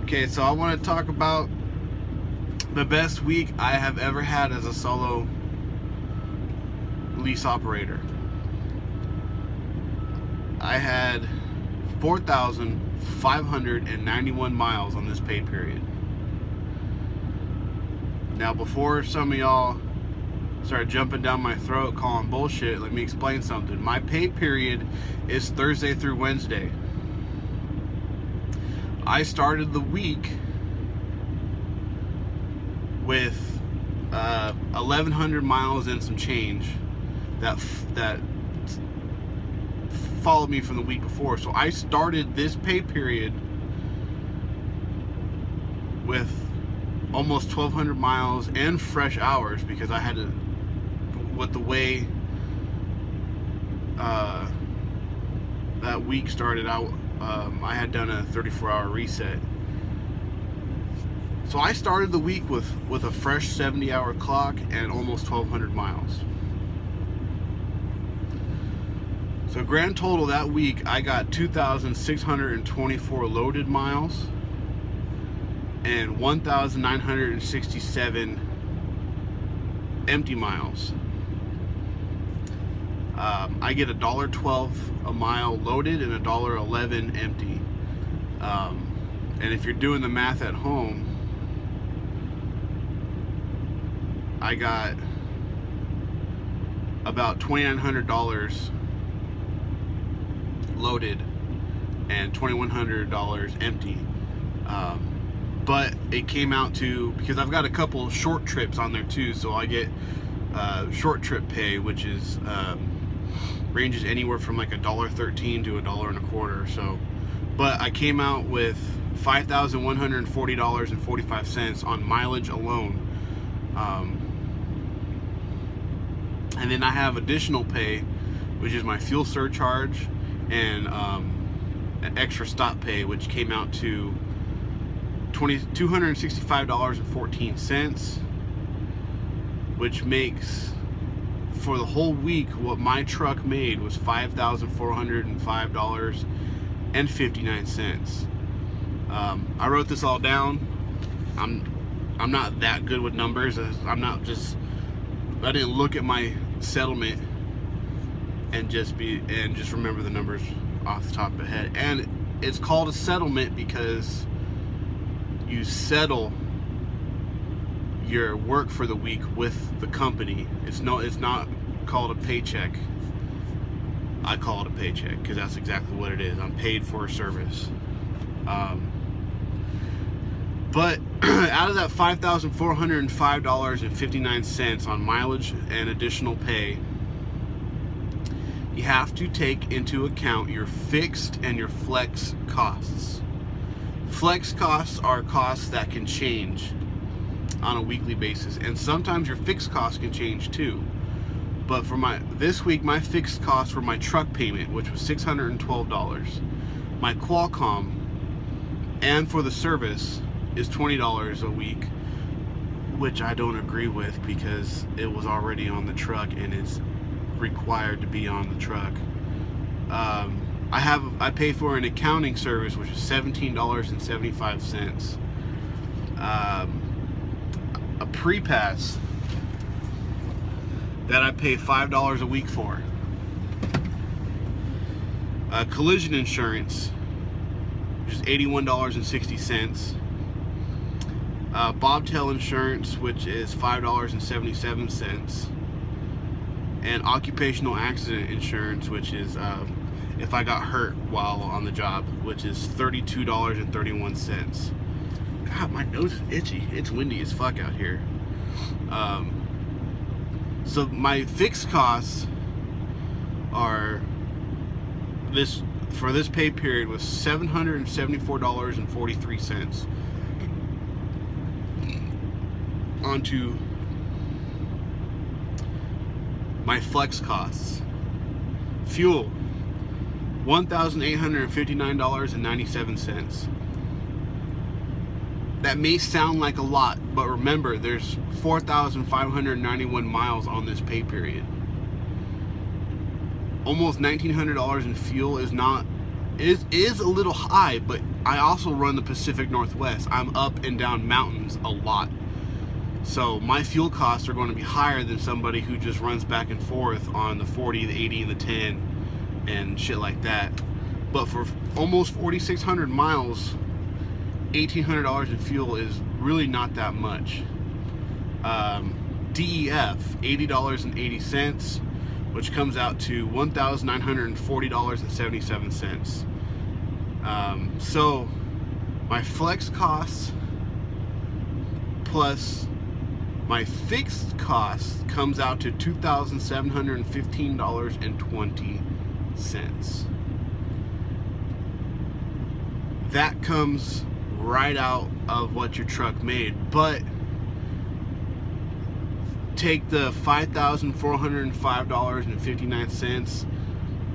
Okay, so I want to talk about the best week I have ever had as a solo lease operator. I had 4,591 miles on this pay period. Now, before some of y'all start jumping down my throat calling bullshit, let me explain something. My pay period is Thursday through Wednesday. I started the week with 1,100 miles and some change that followed me from the week before. So I started this pay period with almost 1,200 miles and fresh hours, because I had to, with the way that week started out, I had done a 34-hour reset. So I started the week with a fresh 70-hour clock and almost 1,200 miles. So grand total that week, I got 2,624 loaded miles and 1,967 empty miles. I get $1.12 a mile loaded and $1.11 empty. And if you're doing the math at home, I got about $2,900 loaded and $2,100 empty. But it came out to, because I've got a couple of short trips on there too, so I get short trip pay, which is ranges anywhere from like $1.13 to $1.25. So, but I came out with $5,140.45 on mileage alone. And then I have additional pay, which is my fuel surcharge and an extra stop pay, which came out to $265.14, which makes, for the whole week, what my truck made was $5,405.59. I wrote this all down. I'm not that good with numbers. I didn't look at my settlement and just remember the numbers off the top of my head. And it's called a settlement because you settle your work for the week with the company. It's not called a paycheck. I call it a paycheck because that's exactly what it is. I'm paid for a service. But out of that $5,405.59 on mileage and additional pay, you have to take into account your fixed and your flex costs. Flex costs are costs that can change on a weekly basis, and sometimes your fixed costs can change too. But for this week, my fixed costs were my truck payment, which was $612. My Qualcomm, and for the service, is $20 a week, which I don't agree with because it was already on the truck and it's required to be on the truck. I pay for an accounting service, which is $17.75. A pre-pass that I pay $5 a week for. Collision insurance, which is $81.60. Bobtail insurance, which is $5.77. And occupational accident insurance, which is if I got hurt while on the job, which is $32.31. God, my nose is itchy. It's windy as fuck out here. So my fixed costs are for this pay period was $774.43. Onto my flex costs. Fuel, $1,859.97. That may sound like a lot, but remember, there's 4,591 miles on this pay period. Almost $1,900 in fuel is not is a little high, but I also run the Pacific Northwest. I'm up and down mountains a lot. So my fuel costs are going to be higher than somebody who just runs back and forth on the 40, the 80, and the 10 and shit like that. But for almost 4,600 miles, $1,800 in fuel is really not that much. DEF, $80.80, which comes out to $1,940.77. So my flex costs plus my fixed cost comes out to $2,715.20. That comes right out of what your truck made, but take the $5,405.59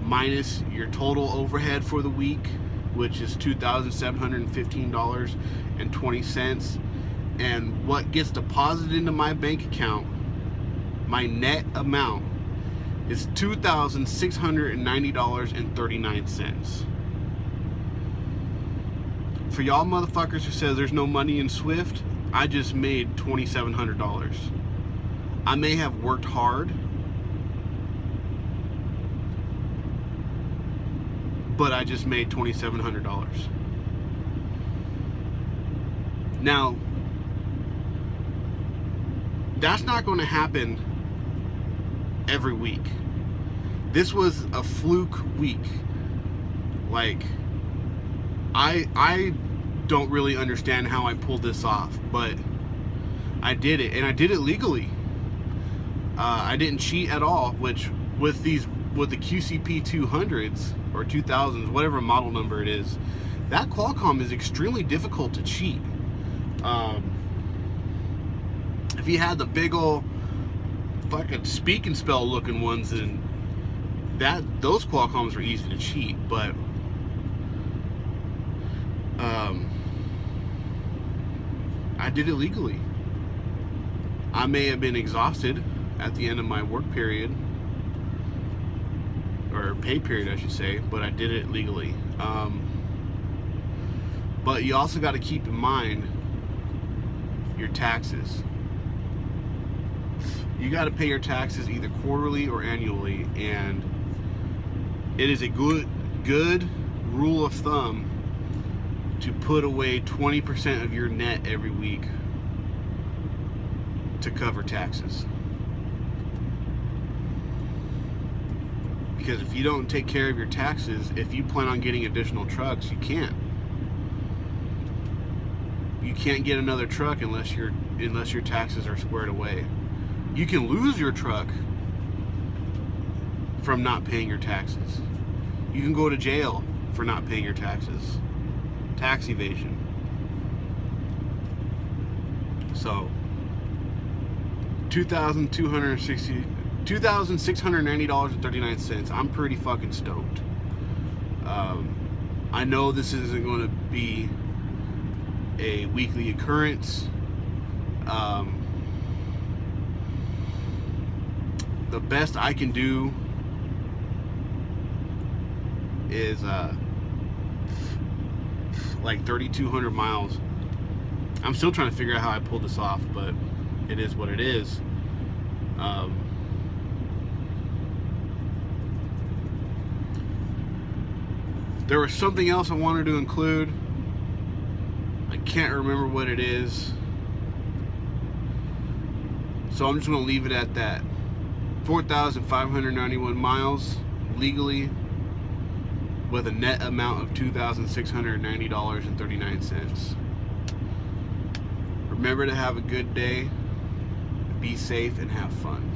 minus your total overhead for the week, which is $2,715.20, and what gets deposited into my bank account, my net amount is $2,690.39. For y'all motherfuckers who says there's no money in Swift, I just made $2,700. I may have worked hard, but I just made $2,700. Now, that's not going to happen every week. This was a fluke week. Like, I don't really understand how I pulled this off, but I did it, and I did it legally. I didn't cheat at all, which with the QCP 200s or 2000s, whatever model number it is, that Qualcomm is extremely difficult to cheat. If you had the big old fucking speak and spell looking ones, and those Qualcomms were easy to cheat, but I did it legally. I may have been exhausted at the end of my work period, or pay period I should say, but I did it legally. But you also got to keep in mind your taxes. You got to pay your taxes either quarterly or annually, and it is a good rule of thumb to put away 20% of your net every week to cover taxes. Because if you don't take care of your taxes, if you plan on getting additional trucks, you can't. You can't get another truck unless your taxes are squared away. You can lose your truck from not paying your taxes. You can go to jail for not paying your taxes. Tax evasion. So $2,690.39. I'm pretty fucking stoked. I know this isn't going to be a weekly occurrence. The best I can do is like 3,200 miles. I'm still trying to figure out how I pulled this off, but it is what it is. There was something else I wanted to include. I can't remember what it is, so I'm just going to leave it at that. 4,591 miles legally, with a net amount of $2,690.39. Remember to have a good day, be safe, and have fun.